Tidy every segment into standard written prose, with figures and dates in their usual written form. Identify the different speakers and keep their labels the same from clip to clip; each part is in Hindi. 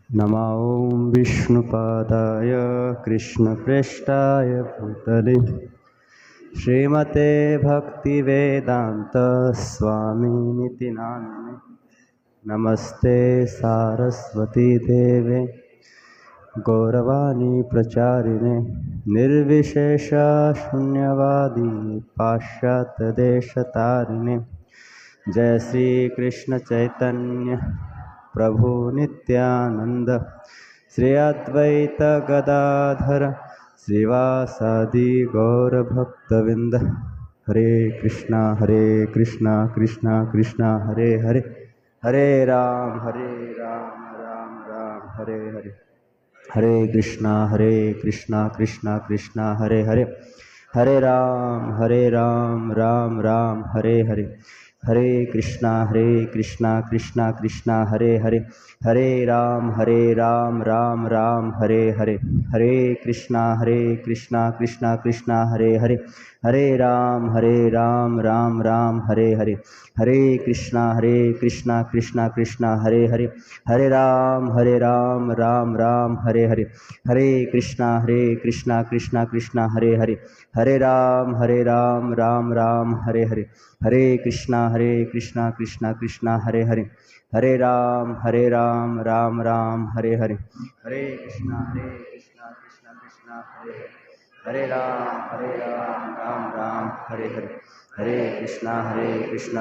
Speaker 1: नमो विष्णुपादाय कृष्णप्रेष्ठाय भूतले श्रीमते भक्तिवेदांत स्वामिनिति नामिने। नमस्ते सारस्वती देवे गौरवाणी प्रचारिणे निर्विशेष शून्यवादी पाश्चात्यदेशतारिणे। जय श्री कृष्ण चैतन्य प्रभु नित्यानंद श्री अद्वैत गदाधर श्रीवासादि गौर भक्तविंद। हरे कृष्णा कृष्णा कृष्णा हरे हरे, हरे राम राम राम हरे हरे। हरे कृष्णा कृष्णा कृष्णा हरे हरे, हरे राम राम राम हरे हरे। हरे कृष्णा कृष्णा कृष्णा हरे हरे, हरे राम राम राम हरे हरे। हरे कृष्णा कृष्णा कृष्णा हरे हरे, हरे राम राम राम हरे हरे। हरे कृष्णा कृष्णा कृष्णा हरे हरे, हरे राम राम राम हरे हरे। हरे कृष्णा कृष्णा कृष्णा हरे हरे, हरे राम राम राम हरे हरे। हरे कृष्णा कृष्णा कृष्णा हरे हरे, हरे राम राम राम हरे हरे। हरे कृष्णा कृष्णा कृष्णा हरे हरे, हरे राम राम राम हरे हरे। हरे कृष्णा कृष्णा कृष्णा हरे हरे, हरे राम राम राम हरे हरे। हरे कृष्णा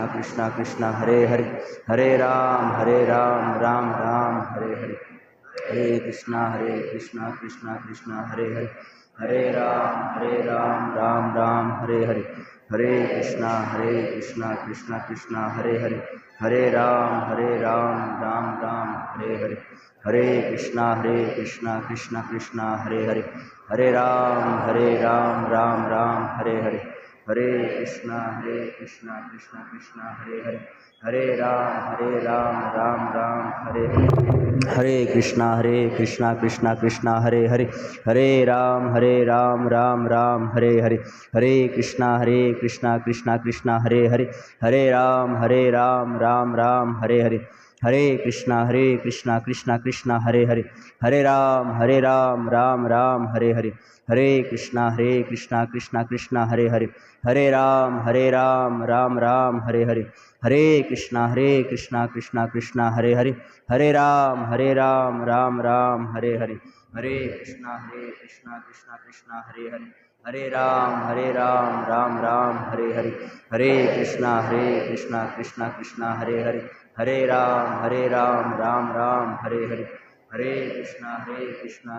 Speaker 1: कृष्णा कृष्णा हरे हरे, हरे राम राम राम हरे हरे। हरे कृष्णा कृष्णा कृष्णा हरे हरे, हरे राम राम राम हरे हरे। हरे कृष्णा कृष्णा कृष्णा हरे हरे, हरे राम राम राम हरे हरे। हरे कृष्णा कृष्णा कृष्णा हरे हरे, हरे राम राम राम हरे हरे। हरे कृष्णा कृष्णा कृष्णा हरे हरे, हरे राम राम राम हरे हरे। हरे कृष्णा कृष्णा कृष्णा हरे हरे, हरे राम राम राम हरे हरे। हरे कृष्णा कृष्णा कृष्णा हरे हरे, हरे राम राम राम हरे हरे। हरे कृष्णा कृष्णा कृष्णा हरे हरे, हरे राम राम राम हरे हरे। हरे कृष्णा कृष्णा कृष्णा हरे हरे, हरे राम राम राम हरे हरे। हरे कृष्णा कृष्णा कृष्णा हरे हरे, हरे राम राम राम हरे हरे। हरे कृष्णा कृष्णा कृष्णा हरे हरे, हरे राम राम राम हरे हरे। हरे कृष्णा कृष्णा कृष्णा हरे हरे, हरे राम राम राम हरे हरे। हरे कृष्णा कृष्णा कृष्णा हरे हरे, हरे राम राम राम हरे हरे। हरे कृष्णा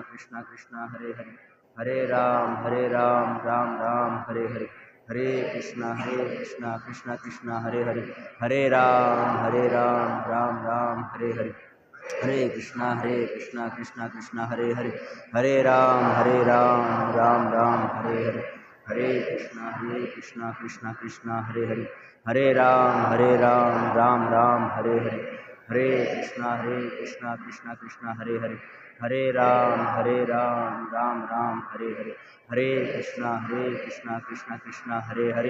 Speaker 1: कृष्णा कृष्णा हरे हरे, हरे राम राम राम हरे हरे। हरे कृष्णा कृष्णा कृष्णा हरे हरे, हरे राम राम राम हरे हरे। हरे कृष्णा कृष्णा कृष्णा हरे हरे, हरे राम राम राम हरे हरे। हरे कृष्णा कृष्णा कृष्णा हरे हरे,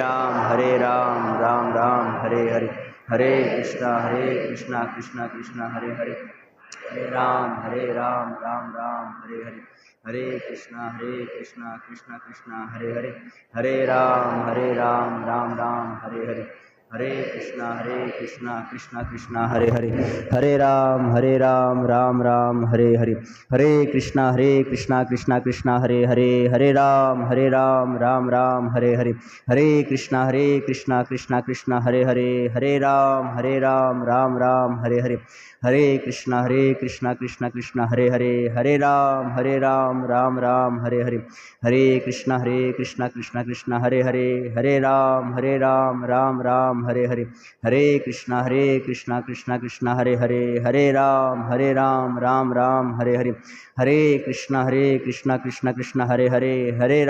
Speaker 1: हरे राम राम राम हरे हरे। हरे कृष्णा कृष्णा कृष्णा हरे हरे, हरे राम राम राम हरे हरे। हरे कृष्णा कृष्णा कृष्णा हरे हरे, हरे राम राम राम हरे हरे। हरे कृष्णा कृष्णा कृष्णा हरे हरे, हरे राम राम राम हरे हरे। हरे कृष्णा कृष्णा कृष्णा हरे हरे, हरे राम राम राम हरे हरे। हरे कृष्णा कृष्णा कृष्णा हरे हरे, हरे राम राम राम हरे हरे। हरे कृष्णा कृष्णा कृष्णा हरे हरे, हरे राम राम राम हरे हरे। हरे कृष्णा कृष्णा कृष्णा हरे हरे, हरे राम राम राम हरे हरे। हरे कृष्णा कृष्णा कृष्णा हरे हरे, हरे राम राम राम हरे हरे। हरे कृष्णा कृष्णा कृष्णा हरे हरे, हरे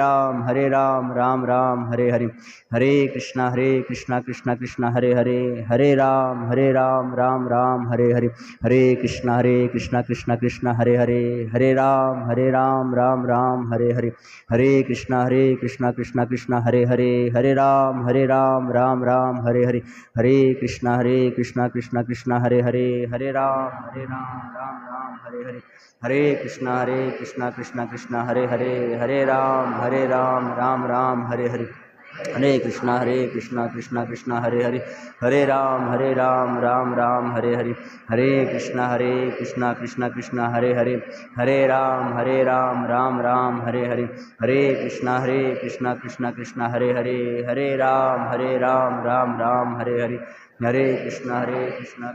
Speaker 1: राम राम राम हरे हरे। हरे कृष्णा कृष्णा कृष्णा हरे हरे, हरे राम राम राम हरे हरे। हरे कृष्णा कृष्णा कृष्णा हरे हरे, हरे राम राम राम हरे हरे। हरे कृष्णा कृष्णा कृष्णा हरे हरे, हरे राम राम राम हरे हरे हरे, हरे कृष्णा कृष्णा कृष्णा हरे हरे, हरे राम राम राम हरे हरे, हरे कृष्णा कृष्णा कृष्णा हरे हरे, हरे राम राम राम हरे हरे, हरे कृष्णा कृष्णा कृष्णा हरे हरे, हरे राम राम राम हरे हरे, हरे कृष्णा कृष्णा कृष्णा हरे हरे, हरे राम राम राम हरे हरे, हरे कृष्णा कृष्णा कृष्णा हरे हरे, हरे राम राम राम हरे हरे, हरे कृष्णा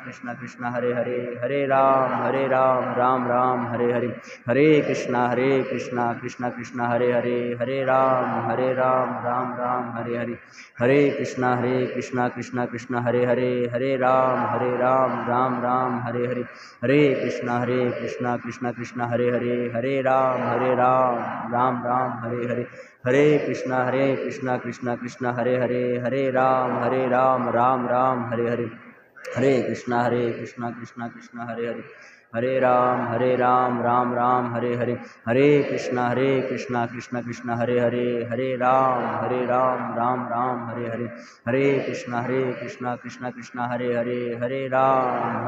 Speaker 1: कृष्णा कृष्णा हरे हरे, हरे राम राम राम हरे हरे, हरे कृष्णा कृष्णा कृष्णा हरे हरे, हरे राम राम राम हरे हरे, हरे कृष्णा कृष्णा कृष्णा हरे हरे, हरे राम राम राम हरे हरे, हरे कृष्णा कृष्णा कृष्णा हरे हरे, हरे राम राम हरे हरे, हरे कृष्णा कृष्णा कृष्णा हरे हरे, हरे राम राम राम हरे हरे, हरे कृष्णा कृष्णा कृष्णा हरे हरे, हरे राम राम राम हरे हरे, हरे कृष्णा कृष्णा कृष्णा हरे हरे, हरे राम राम राम हरे हरे, हरे कृष्णा कृष्णा कृष्णा हरे हरे, हरे राम राम राम हरे हरे, हरे कृष्णा कृष्णा कृष्णा हरे हरे, हरे राम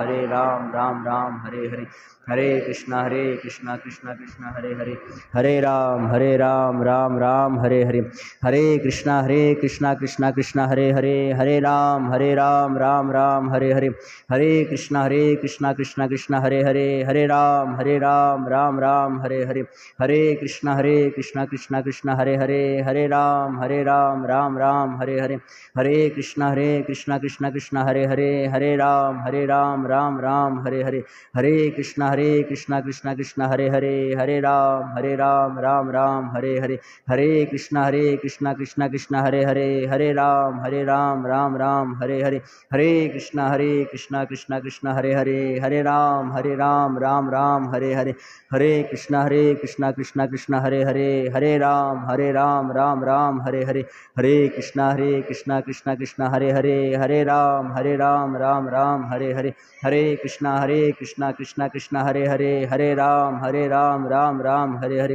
Speaker 1: राम राम हरे हरे, हरे कृष्णा कृष्णा कृष्णा हरे हरे, हरे राम राम राम हरे हरे, हरे कृष्णा कृष्णा कृष्णा हरे हरे, हरे राम राम राम हरे हरे, हरे कृष्णा कृष्णा कृष्णा हरे हरे, हरे राम राम राम हरे हरे, हरे कृष्णा कृष्णा कृष्णा हरे हरे, हरे राम राम राम हरे हरे, हरे कृष्णा कृष्णा कृष्णा हरे हरे, हरे राम राम राम हरे हरे, हरे कृष्णा कृष्णा कृष्णा हरे हरे, हरे राम राम राम हरे हरे, हरे कृष्णा कृष्णा कृष्णा हरे हरे, हरे राम राम राम हरे हरे, हरे कृष्णा कृष्णा कृष्णा हरे हरे, हरे राम राम राम हरे हरे, हरे कृष्णा कृष्णा कृष्णा हरे हरे, हरे राम राम राम हरे हरे, हरे कृष्णा कृष्णा कृष्णा हरे हरे, हरे राम राम राम हरे हरे, हरे कृष्णा कृष्णा कृष्णा हरे हरे, हरे राम राम राम हरे हरे, हरे कृष्णा कृष्णा कृष्णा हरे हरे, हरे राम राम राम हरे हरे, हरे कृष्णा कृष्णा कृष्णा हरे हरे, हरे राम राम राम हरे हरे, हरे कृष्णा कृष्णा कृष्णा हरे हरे, हरे राम राम राम हरे हरे,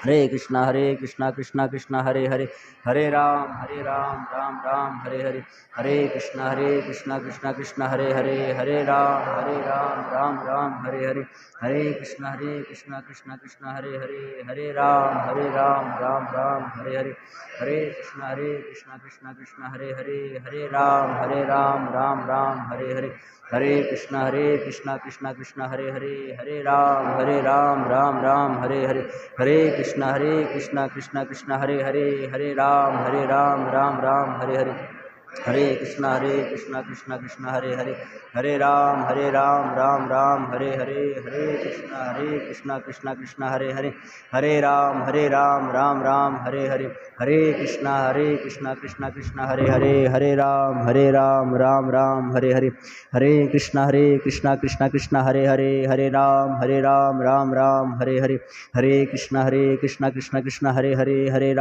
Speaker 1: हरे कृष्णा कृष्णा कृष्णा हरे हरे, हरे राम राम राम हरे हरे, हरे कृष्णा कृष्णा कृष्णा हरे हरे, हरे राम राम राम हरे हरे, हरे कृष्णा कृष्णा कृष्णा हरे हरे, हरे राम राम राम हरे हरे, हरे कृष्णा कृष्णा कृष्णा हरे हरे, हरे राम राम राम हरे हरे, हरे कृष्णा कृष्णा कृष्णा हरे हरे, हरे राम राम राम हरे हरे, हरे कृष्णा कृष्णा कृष्णा हरे हरे, हरे राम राम राम हरे हरे, हरे कृष्णा कृष्णा कृष्णा हरे हरे, हरे राम राम राम हरे हरे, हरे कृष्णा कृष्णा कृष्णा हरे हरे, हरे राम राम राम हरे हरे, हरे कृष्णा कृष्णा कृष्णा हरे हरे, हरे राम राम राम हरे हरे, हरे कृष्णा कृष्णा कृष्णा हरे हरे,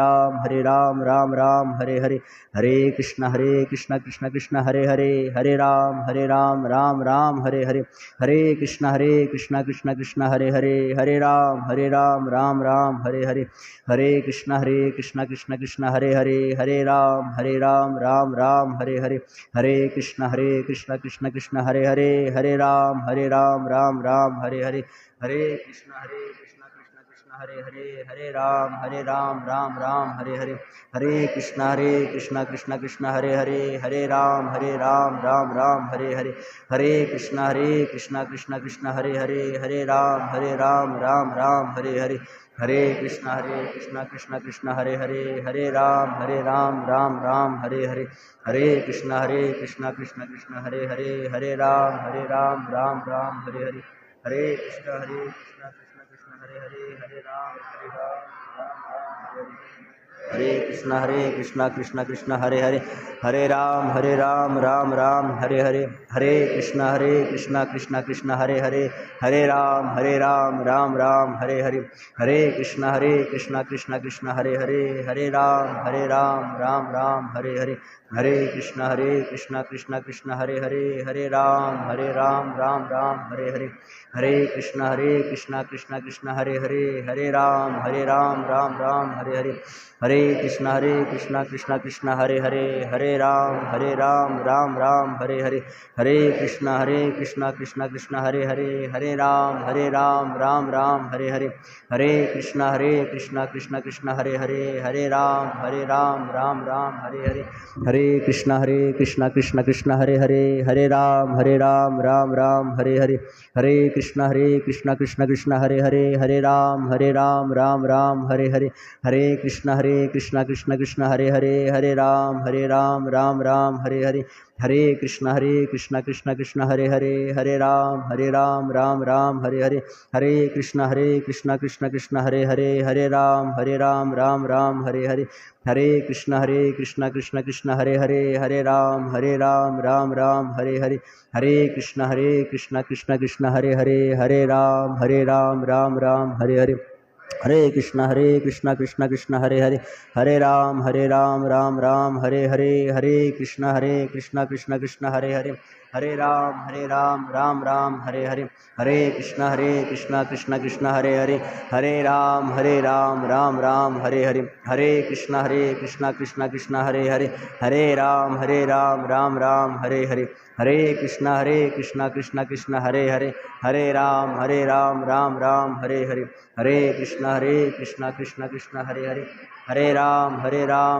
Speaker 1: हरे राम राम राम हरे हरे, हरे कृष्णा कृष्णा कृष्णा हरे हरे, हरे राम राम राम हरे हरे, हरे कृष्णा कृष्णा कृष्णा हरे हरे, हरे राम राम राम हरे हरे, हरे कृष्णा कृष्णा कृष्णा हरे हरे, हरे राम राम राम हरे हरे, हरे कृष्णा कृष्णा कृष्णा हरे हरे, हरे राम राम राम हरे हरे, हरे कृष्णा कृष्णा कृष्णा हरे हरे, हरे राम राम राम हरे हरे, हरे कृष्णा कृष्णा कृष्णा हरे हरे, हरे राम राम राम हरे हरे, हरे कृष्णा कृष्णा कृष्णा हरे हरे, हरे राम राम राम हरे हरे, हरे कृष्णा कृष्णा कृष्णा हरे हरे, हरे राम राम राम हरे हरे, हरे कृष्णा कृष्णा कृष्णा हरे हरे, हरे राम राम राम हरे हरे, हरे कृष्णा कृष्णा कृष्णा हरे हरे, हरे राम राम राम हरे हरे, हरे कृष्णा कृष्णा कृष्णा हरे हरे, हरे राम राम राम हरे हरे, हरे कृष्णा कृष्णा कृष्णा हरे हरे, हरे राम राम राम हरे हरे, हरे कृष्णा कृष्णा कृष्णा हरे हरे, हरे राम राम राम हरे हरे, हरे कृष्णा कृष्णा कृष्णा हरे हरे, हरे राम राम राम हरे हरे, हरे कृष्णा कृष्णा कृष्णा हरे हरे, हरे राम राम राम हरे हरे, हरे कृष्णा कृष्णा कृष्णा हरे हरे, हरे राम राम राम हरे हरे, हरे कृष्णा कृष्णा कृष्णा हरे हरे, हरे राम राम राम हरे हरे, हरे कृष्णा कृष्णा कृष्णा हरे हरे, हरे राम राम राम हरे हरे, हरे कृष्णा कृष्णा कृष्णा हरे हरे, हरे राम राम राम हरे हरे, हरे कृष्णा कृष्णा कृष्णा हरे हरे, हरे राम राम राम हरे हरे, हरे कृष्णा कृष्णा हरे हरे, हरे राम राम राम हरे हरे, हरे कृष्णा कृष्णा हरे हरे, हरे राम राम राम हरे हरे, हरे कृष्णा कृष्णा हरे हरे, हरे राम राम राम हरे हरे, हरे कृष्णा कृष्णा हरे हरे, हरे राम राम राम हरे हरे, हरे कृष्णा कृष्णा हरे हरे, हरे राम राम राम हरे हरे, हरे कृष्णा कृष्णा हरे हरे, हरे राम राम राम हरे हरे, हरे कृष्णा कृष्णा हरे हरे, हरे राम राम राम हरे हरे, हरे कृष्णा कृष्णा कृष्णा हरे हरे, हरे राम